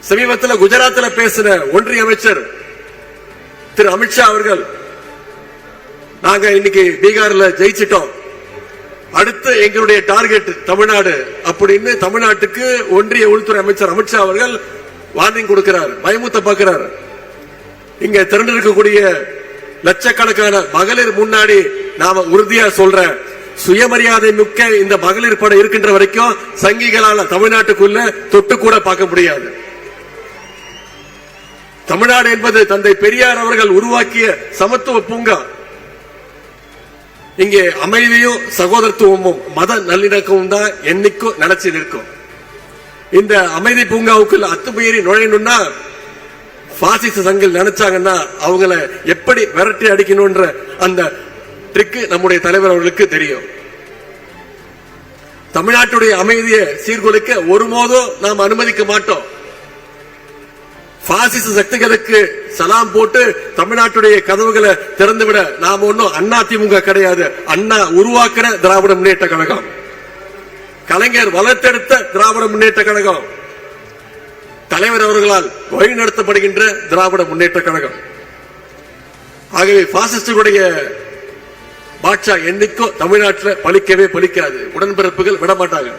சமீபத்தில் குஜராத்தில் பேசின ஒன்றிய அமைச்சர் திரு அமித்ஷா அவர்கள், நாங்க இன்னைக்கு பீகார்ல ஜெயிச்சிட்டோம், அடுத்து எங்களுடைய டார்கெட் தமிழ்நாடு அப்படின்னு தமிழ்நாட்டுக்கு ஒன்றிய உள்துறை அமைச்சர் அமித்ஷா அவர்கள் வார்னிங் கொடுக்கிறார், பயமுத்த பார்க்கிறார். இங்க திரண்டிருக்கக்கூடிய லட்சக்கணக்கான மகளிர் முன்னாடி நாம உறுதியா சொல்ற, சுயமரியாதை மிக்க இந்த மகளிர் படம் இருக்கின்ற வரைக்கும் சங்கிகளால தமிழ்நாட்டுக்குள்ள தொட்டு கூட பார்க்க முடியாது. தமிழ்நாடு என்பது தந்தை பெரியார் அவர்கள் உருவாக்கிய சமத்துவ பூங்கா. இங்கே அமைதியும் சகோதரத்துவமும் மத நல்லிணக்கமும் தான் என்னைக்கும் நினைச்சு நிற்கும். இந்த அமைதி பூங்காவுக்குள்ள அத்துமீறி நுழையணும்னா பாசிச சங்கில் நினைச்சாங்கன்னா அவங்களை எப்படி விரட்டி அடிக்கணும்ன்ற அந்த ட்ரிக் நம்முடைய தலைவர் அவர்களுக்கு தெரியும். தமிழ்நாட்டுடைய அமைதியை சீர்குலைக்க ஒருபோதும் நாம் அனுமதிக்க மாட்டோம். பாசிச சக்திகளுக்கு சலாம் போட்டு தமிழ்நாட்டுடைய கதவுகளை திறந்துவிட நாம ஒன்னும் அதிமுக கிடையாது. அண்ணா உருவாக்குற திராவிட முன்னேற்ற கழகம், கலைஞர் வளர்த்தெடுத்த திராவிட முன்னேற்ற கழகம், தலைவர் அவர்களால் வழிநடத்தப்படுகின்ற திராவிட முன்னேற்ற கழகம். ஆகவே பாசிஸ்டுடைய பாட்சா என்னைக்கும் தமிழ்நாட்டில் பலிக்கவே பலிக்காது. உடன்பிறப்புகள் விடமாட்டாங்க.